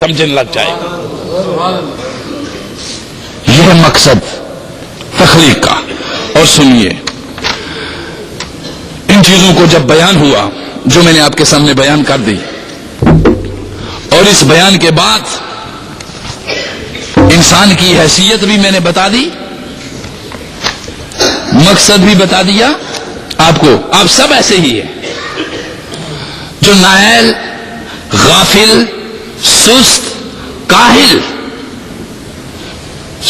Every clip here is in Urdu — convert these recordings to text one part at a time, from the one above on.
سمجھنے لگ جائے گا۔ یہ مقصد تخلیق کا۔ اور سنیے، ان چیزوں کو جب بیان ہوا جو میں نے آپ کے سامنے بیان کر دی، اور اس بیان کے بعد انسان کی حیثیت بھی میں نے بتا دی، مقصد بھی بتا دیا آپ کو۔ آپ سب ایسے ہی ہیں جو نااہل، غافل، سست، کاہل،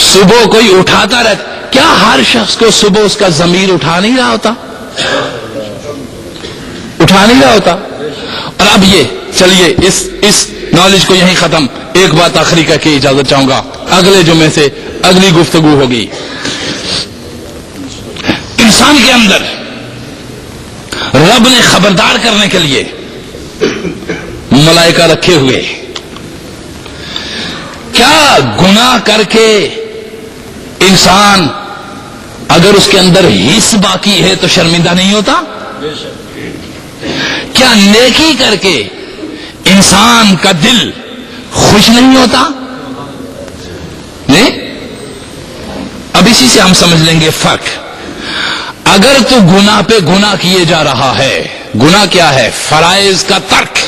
صبح کوئی اٹھاتا رہتا۔ کیا ہر شخص کو صبح اس کا ضمیر اٹھا نہیں رہا ہوتا؟ اٹھا نہیں رہا ہوتا؟ اور اب یہ چلیے اس نالج کو یہیں ختم۔ ایک بات آخری کہہ کے اجازت چاہوں گا، اگلے جمعے سے اگلی گفتگو ہوگی۔ انسان کے اندر رب نے خبردار کرنے کے لیے ملائکہ رکھے ہوئے۔ کیا گناہ کر کے انسان اگر اس کے اندر حص باقی ہے تو شرمندہ نہیں ہوتا؟ کیا نیکی کر کے انسان کا دل خوش نہیں ہوتا؟ نہیں؟ اب اسی سے ہم سمجھ لیں گے فرق۔ اگر تو گناہ پہ گناہ کیے جا رہا ہے، گناہ کیا ہے؟ فرائض کا ترک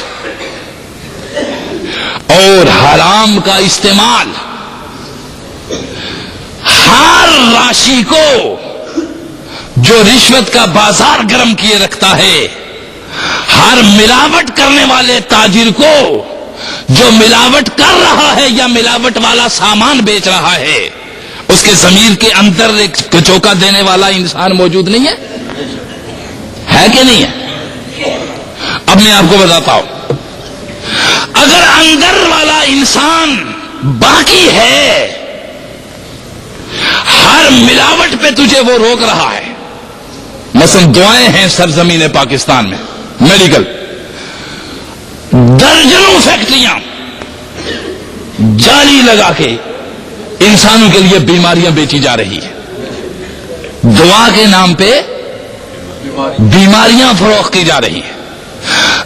اور حرام کا استعمال۔ ہر راشی کو جو رشوت کا بازار گرم کیے رکھتا ہے، ہر ملاوٹ کرنے والے تاجر کو جو ملاوٹ کر رہا ہے یا ملاوٹ والا سامان بیچ رہا ہے، اس کے ضمیر کے اندر ایک کچوکا دینے والا انسان موجود نہیں ہے کہ نہیں ہے؟ اب میں آپ کو بتاتا ہوں، اگر اندر والا انسان باقی ہے، ہر ملاوٹ پہ تجھے وہ روک رہا ہے۔ مثلا دعائیں ہیں سرزمین پاکستان میں، میڈیکل، درجنوں فیکٹریاں جالی لگا کے انسانوں کے لیے بیماریاں بیچی جا رہی ہیں۔ دعا کے نام پہ بیماریاں فروخت کی جا رہی ہیں۔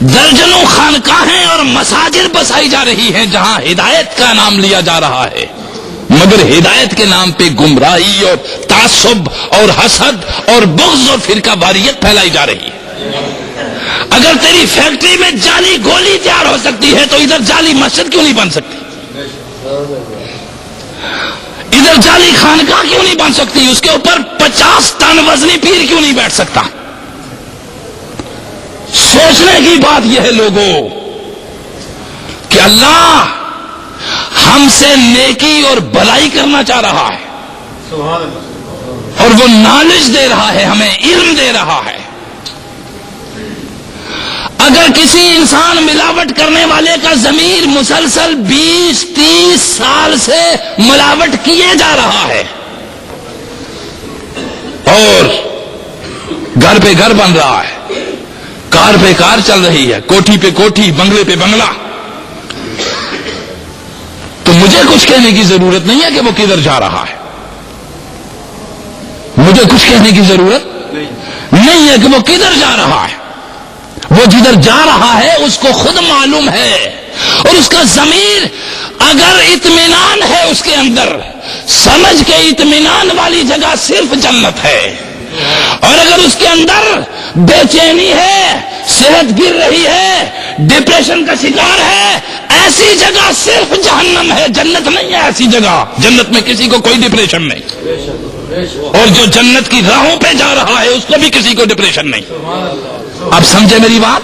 درجنوں خانقاہیں اور مساجد بسائی جا رہی ہیں جہاں ہدایت کا نام لیا جا رہا ہے، مگر ہدایت کے نام پہ گمراہی اور تعصب اور حسد اور بغض اور فرقہ واریت پھیلائی جا رہی ہے۔ اگر تیری فیکٹری میں جعلی گولی تیار ہو سکتی ہے تو ادھر جعلی مسجد کیوں نہیں بن سکتی؟ ادھر جعلی خانقاہ کیوں نہیں بن سکتی؟ اس کے اوپر 50 ٹن وزنی پیر کیوں نہیں بیٹھ سکتا؟ سوچنے کی بات یہ ہے لوگوں کہ اللہ ہم سے نیکی اور بھلائی کرنا چاہ رہا ہے، اور وہ نالج دے رہا ہے، ہمیں علم دے رہا ہے۔ اگر کسی انسان ملاوٹ کرنے والے کا ضمیر مسلسل 20-30 سال سے ملاوٹ کیے جا رہا ہے، اور گھر پہ گھر بن رہا ہے، کار پہ کار چل رہی ہے، کوٹھی پہ کوٹھی، بنگلے پہ بنگلہ، تو مجھے کچھ کہنے کی ضرورت نہیں ہے کہ وہ کدھر جا رہا ہے۔ مجھے کچھ کہنے کی ضرورت نہیں ہے کہ وہ کدھر جا رہا ہے۔ وہ جدھر جا رہا ہے اس کو خود معلوم ہے، اور اس کا ضمیر اگر اطمینان ہے اس کے اندر، سمجھ کے اطمینان والی جگہ صرف جنت ہے، اور اگر اس کے اندر بے چینی ہے، صحت گر رہی ہے، ڈپریشن کا شکار ہے، ایسی جگہ صرف جہنم ہے، جنت نہیں ہے ایسی جگہ۔ جنت میں کسی کو کوئی ڈپریشن نہیں، اور جو جنت کی راہوں پہ جا رہا ہے اس کو بھی کسی کو ڈپریشن نہیں۔ آپ سمجھے میری بات؟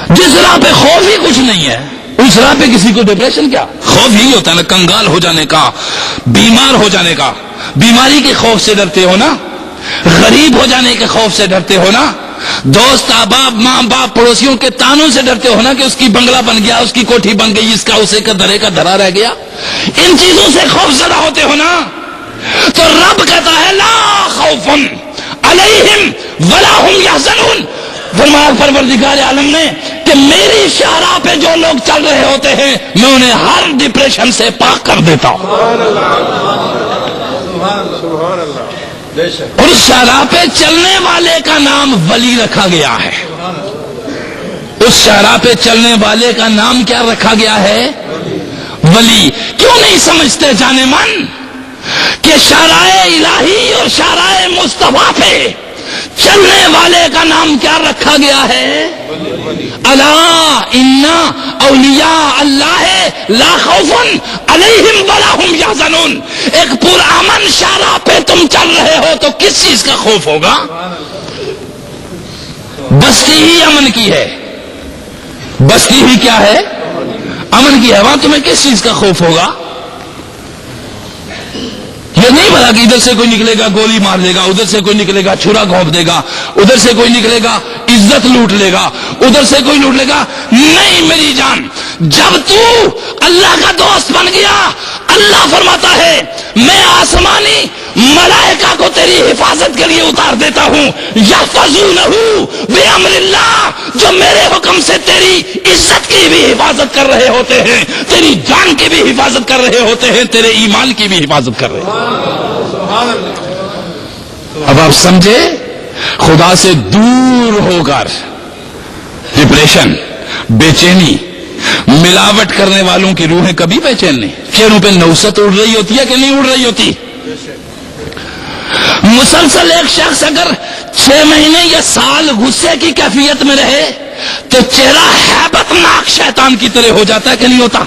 جس راہ پہ خوف ہی کچھ نہیں ہے اس راہ پہ کسی کو ڈپریشن کیا؟ خوف ہی ہوتا ہے نا، کنگال ہو جانے کا، بیمار ہو جانے کا۔ بیماری کے خوف سے ڈرتے ہو نا، غریب ہو جانے کے خوف سے ڈرتے ہو نا، دوست احباب ماں باپ پڑوسیوں کے تانوں سے ڈرتے ہو نا کہ اس کی بنگلہ بن گیا، اس کی کوٹھی بن گئی، اس کا اسے کا درے کا دھرا رہ گیا، ان چیزوں سے خوف زدہ ہوتے ہو نا۔ تو رب کہتا ہے لا خوف علیہم ولا هم یحزنون، فرمایا پروردگار عالم نے کہ میری شاہراہ پہ جو لوگ چل رہے ہوتے ہیں میں انہیں ہر ڈپریشن سے پاک کر دیتا ہوں، اور اس شاہراہ پہ چلنے والے کا نام ولی رکھا گیا ہے۔ اس شاہراہ پہ چلنے والے کا نام کیا رکھا گیا ہے؟ ولی. کیوں نہیں سمجھتے جانے من کہ شاہراہ الہی اور شاہراہ مصطفیٰ پہ چلنے والے کا نام کیا رکھا گیا ہے؟ الا ان اولیاء اللہ لا خوف علیہم ولا هم یحزنون. ایک پرامن شاہراہ پہ تم چل رہے ہو تو کس چیز کا خوف ہوگا؟ بستی ہی امن کی ہے. بستی ہی کیا ہے؟ امن کی ہے. وہاں تمہیں کس چیز کا خوف ہوگا؟ یہ نہیں بتا کہ ادھر سے کوئی نکلے گا گولی مار دے گا, ادھر سے کوئی نکلے گا چھرا گھونپ دے گا, ادھر سے کوئی نکلے گا عزت لوٹ لے گا, ادھر سے کوئی لوٹ لے گا. نہیں میری جان, جب تو اللہ کا دوست بن گیا, اللہ فرماتا ہے میں آسمانی ملائکہ کو تیری حفاظت کے لیے اتار دیتا ہوں. یحفظونہ بامر اللہ, جو میرے حکم سے تیری عزت کی بھی حفاظت کر رہے ہوتے ہیں, تیری جان کی بھی حفاظت کر رہے ہوتے ہیں, تیرے ایمان کی بھی حفاظت کر رہے ہیں. اب آپ سمجھے, خدا سے دور ہو کر ڈپریشن, بے چینی, ملاوٹ کرنے والوں کی روحیں کبھی بے چین نہیں. چہروں پہ نوست اڑ رہی ہوتی ہے کہ نہیں اڑ رہی ہوتی؟ مسلسل ایک شخص اگر 6 مہینے یا سال غصے کی کیفیت میں رہے تو چہرہ ہیبت ناک شیطان کی طرح ہو جاتا ہے کہ نہیں ہوتا؟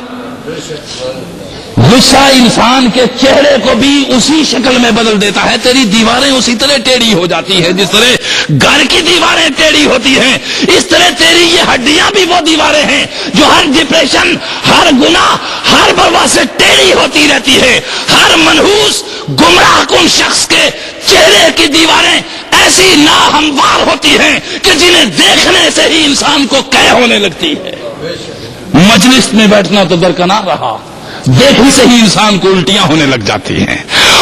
غصہ انسان کے چہرے کو بھی اسی شکل میں بدل دیتا ہے. تیری دیواریں اسی طرح ٹیڑھی ہو جاتی ہیں جس طرح گھر کی دیواریں ٹیڑھی ہوتی ہیں, اس طرح تیری یہ ہڈیاں بھی وہ دیواریں ہیں جو ہر ڈپریشن, ہر گناہ, ہر بلوا سے ٹیڑھی ہوتی رہتی ہے. ہر منحوس گمراہ کن شخص کے چہرے کی دیواریں ایسی ناہموار ہوتی ہیں کہ جنہیں دیکھنے سے ہی انسان کو قے ہونے لگتی ہے. مجلس میں بیٹھنا تو درکنار رہا, دیکھنے سے ہی انسان کو الٹیاں ہونے لگ جاتی ہیں.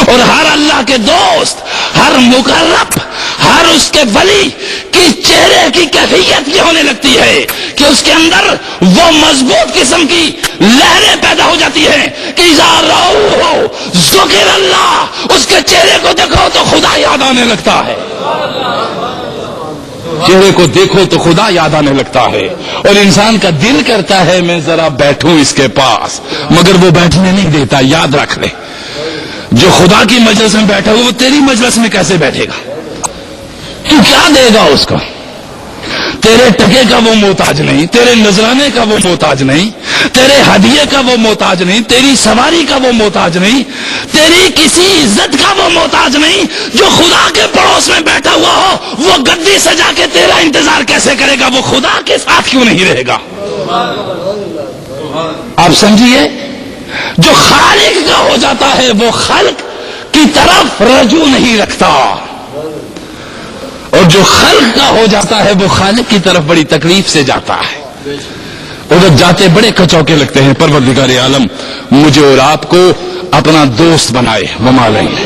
اور ہر اللہ کے دوست, ہر مقرب, ہر اس کے ولی کی چہرے کی کیفیت یہ ہونے لگتی ہے کہ اس کے اندر وہ مضبوط قسم کی لہریں پیدا ہو جاتی ہیں کہ اذا رأوہ ذکر اللہ, اس کے چہرے کو دیکھو تو خدا یاد آنے لگتا ہے. چہرے کو دیکھو تو خدا یاد آنے لگتا ہے, اور انسان کا دل کرتا ہے میں ذرا بیٹھوں اس کے پاس, مگر وہ بیٹھنے نہیں دیتا. یاد رکھ لے, جو خدا کی مجلس میں بیٹھا ہو وہ تیری مجلس میں کیسے بیٹھے گا؟ تو کیا دے گا اس کو؟ تیرے ٹکے کا وہ محتاج نہیں, تیرے نذرانے کا وہ محتاج نہیں, تیرے ہدیے کا وہ محتاج نہیں, تیری سواری کا وہ محتاج نہیں, تیری کسی عزت کا وہ محتاج نہیں. جو خدا کے پڑوس میں بیٹھا ہوا ہو وہ گدی سجا کے تیرا انتظار کیسے کرے گا؟ وہ خدا کے ساتھ کیوں نہیں رہے گا؟ آپ سمجھیے, جو خالق کا ہو جاتا ہے وہ خلق کی طرف رجوع نہیں رکھتا, اور جو خلق کا ہو جاتا ہے وہ خالق کی طرف بڑی تکلیف سے جاتا ہے. ادھر جاتے بڑے کچوکے لگتے ہیں. پروردگار عالم مجھے اور آپ کو اپنا دوست بنائے. وما علینا.